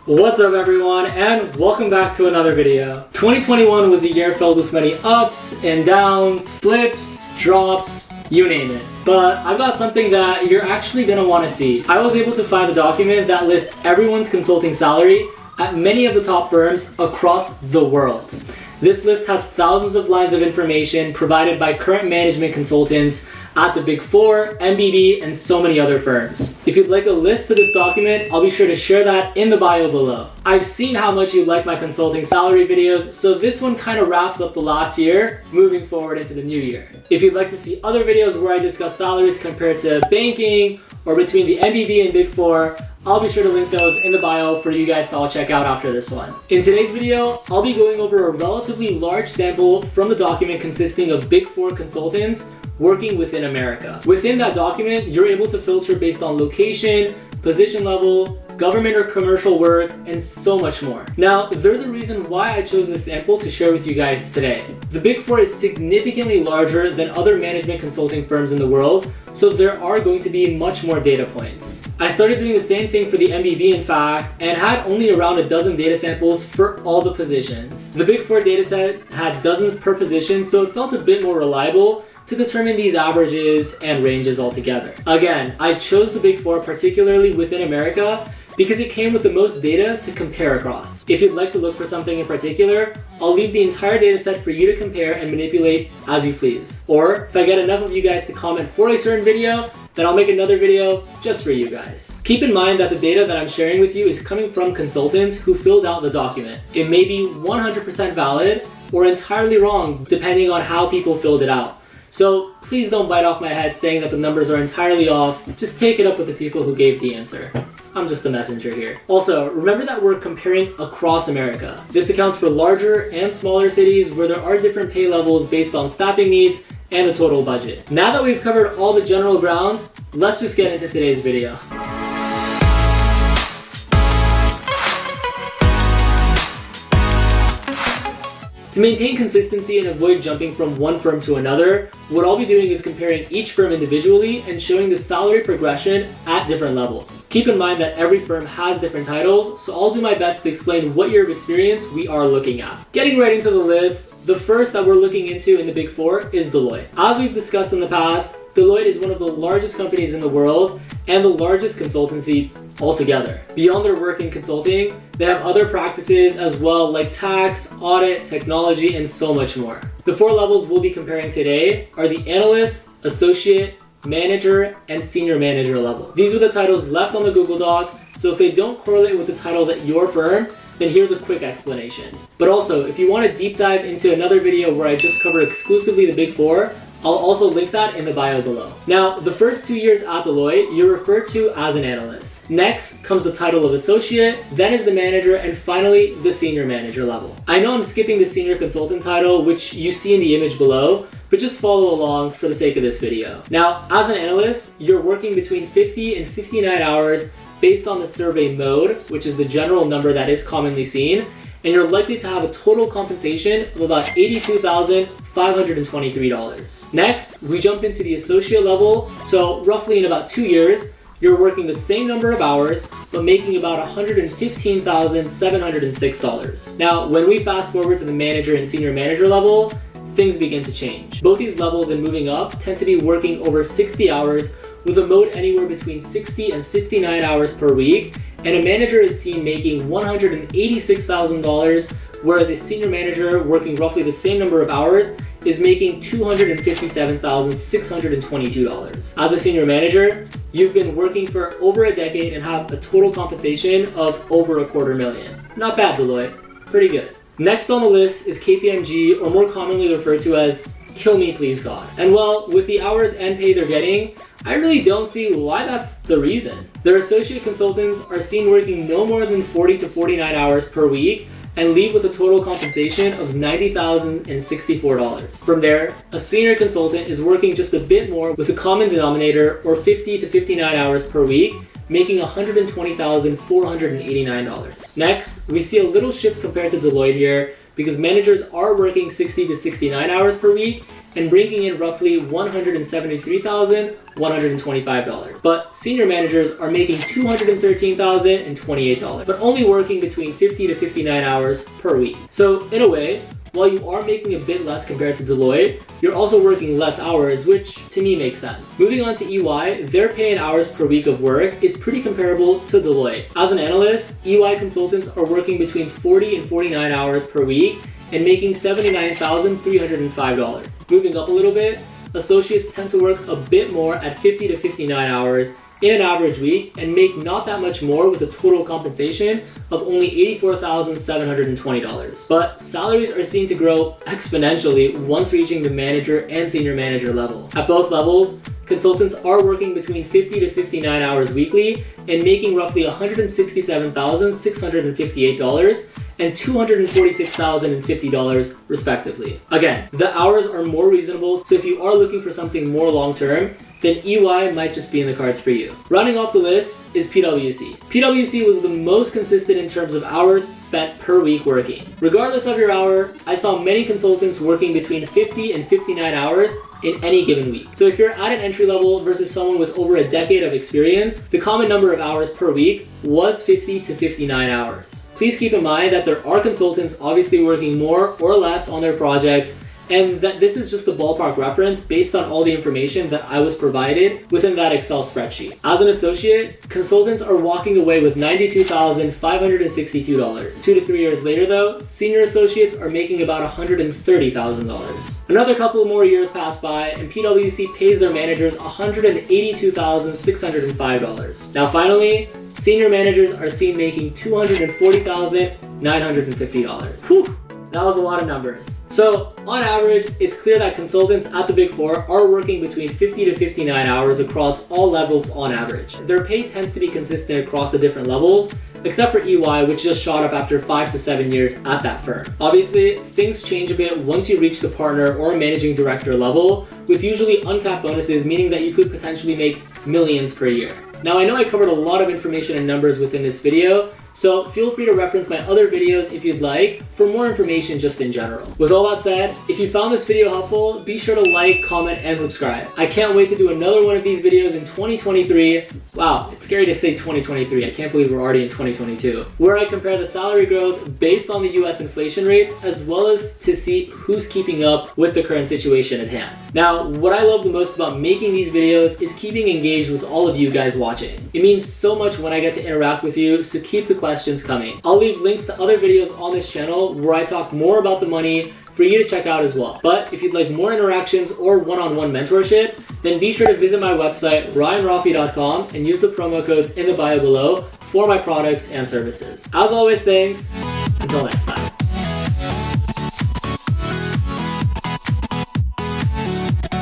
What's up everyone, and welcome back to another video. 2021 was a year filled with many ups and downs, flips, drops, you name it. But I've got something that you're actually going to want to see. I was able to find a document that lists everyone's consulting salary at many of the top firms across the world. This list has thousands of lines of information provided by current management consultants at the Big Four, MBB, and so many other firms. If you'd like a list to this document, I'll be sure to share that in the bio below. I've seen how much you like my consulting salary videos, so this one kind of wraps up the last year, moving forward into the new year. If you'd like to see other videos where I discuss salaries compared to banking or between the MBB and Big Four, I'll be sure to link those in the bio for you guys to all check out after this one. In today's video, I'll be going over a relatively large sample from the document consisting of Big Four consultants working within America. Within that document, you're able to filter based on location, position level, government or commercial work, and so much more. Now, there's a reason why I chose this sample to share with you guys today. The Big Four is significantly larger than other management consulting firms in the world, so there are going to be much more data points. I started doing the same thing for the MBB in fact, and had only around a dozen data samples for all the positions. The Big Four dataset had dozens per position, so it felt a bit more reliable to determine these averages and ranges altogether. Again, I chose the Big Four particularly within America because it came with the most data to compare across. If you'd like to look for something in particular, I'll leave the entire data set for you to compare and manipulate as you please. Or if I get enough of you guys to comment for a certain video, then I'll make another video just for you guys. Keep in mind that the data that I'm sharing with you is coming from consultants who filled out the document. It may be 100% valid or entirely wrong depending on how people filled it out. So please don't bite off my head saying that the numbers are entirely off. Just take it up with the people who gave the answer. I'm just the messenger here. Also, remember that we're comparing across America. This accounts for larger and smaller cities where there are different pay levels based on staffing needs and the total budget. Now that we've covered all the general grounds, let's just get into today's video. To maintain consistency and avoid jumping from one firm to another, what I'll be doing is comparing each firm individually and showing the salary progression at different levels. Keep in mind that every firm has different titles, so I'll do my best to explain what year of experience we are looking at. Getting right into the list, the first that we're looking into in the Big Four is Deloitte. As we've discussed in the past, Deloitte is one of the largest companies in the world and the largest consultancy altogether. Beyond their work in consulting, they have other practices as well like tax, audit, technology, and so much more. The four levels we'll be comparing today are the analyst, associate, manager, and senior manager level. These are the titles left on the Google Doc, so if they don't correlate with the titles at your firm, then here's a quick explanation. But also, if you want to deep dive into another video where I just cover exclusively the Big Four, I'll also link that in the bio below. Now, the first 2 years at Deloitte, you're referred to as an analyst. Next comes the title of associate, then is the manager, and finally, the senior manager level. I know I'm skipping the senior consultant title, which you see in the image below, but just follow along for the sake of this video. Now, as an analyst, you're working between 50 and 59 hours based on the survey mode, which is the general number that is commonly seen, and you're likely to have a total compensation of about $82,523. Next, we jump into the associate level, so roughly in about 2 years, you're working the same number of hours, but making about $115,706. Now, when we fast forward to the manager and senior manager level, things begin to change. Both these levels and moving up tend to be working over 60 hours, with a mode anywhere between 60 and 69 hours per week, and a manager is seen making $186,000, whereas a senior manager working roughly the same number of hours is making $257,622. As a senior manager, you've been working for over a decade and have a total compensation of over $250,000. Not bad, Deloitte. Pretty good. Next on the list is KPMG, or more commonly referred to as Kill Me Please God. And well, with the hours and pay they're getting, I really don't see why that's the reason. Their associate consultants are seen working no more than 40 to 49 hours per week and leave with a total compensation of $90,064. From there, a senior consultant is working just a bit more with a common denominator, or 50 to 59 hours per week, making $120,489. Next, we see a little shift compared to Deloitte here, because managers are working 60 to 69 hours per week and bringing in roughly $173,125. But senior managers are making $213,028, but only working between 50 to 59 hours per week. So in a way, while you are making a bit less compared to Deloitte, you're also working less hours, which to me makes sense. Moving on to EY, their pay in hours per week of work is pretty comparable to Deloitte. As an analyst, EY consultants are working between 40 and 49 hours per week and making $79,305. Moving up a little bit, associates tend to work a bit more at 50 to 59 hours in an average week and make not that much more with a total compensation of only $84,720. But salaries are seen to grow exponentially once reaching the manager and senior manager level. At both levels, consultants are working between 50 to 59 hours weekly and making roughly $167,658 and $246,050 respectively. Again, the hours are more reasonable, so if you are looking for something more long-term, then EY might just be in the cards for you. Rounding off the list is PwC. PwC was the most consistent in terms of hours spent per week working. Regardless of your hour, I saw many consultants working between 50 and 59 hours in any given week. So if you're at an entry level versus someone with over a decade of experience, the common number of hours per week was 50 to 59 hours. Please keep in mind that there are consultants obviously working more or less on their projects, and that this is just a ballpark reference based on all the information that I was provided within that Excel spreadsheet. As an associate, consultants are walking away with $92,562. 2 to 3 years later though, senior associates are making about $130,000. Another couple more years pass by and PwC pays their managers $182,605. Now finally, senior managers are seen making $240,950. Whew, that was a lot of numbers. So on average, it's clear that consultants at the Big Four are working between 50 to 59 hours across all levels on average. Their pay tends to be consistent across the different levels, except for EY, which just shot up after 5 to 7 years at that firm. Obviously, things change a bit once you reach the partner or managing director level, with usually uncapped bonuses, meaning that you could potentially make millions per year. Now I know I covered a lot of information and numbers within this video, so feel free to reference my other videos if you'd like for more information just in general. With all that said, if you found this video helpful, be sure to like, comment, and subscribe. I can't wait to do another one of these videos in 2023. Wow, it's scary to say 2023. I can't believe we're already in 2022. Where I compare the salary growth based on the US inflation rates, as well as to see who's keeping up with the current situation at hand. Now, what I love the most about making these videos is keeping engaged with all of you guys watching. It means so much when I get to interact with you, so keep the questions coming. I'll leave links to other videos on this channel where I talk more about the money for you to check out as well. But if you'd like more interactions or one-on-one mentorship, then be sure to visit my website, ryanrafi.com, and use the promo codes in the bio below for my products and services. As always, thanks. Until next time.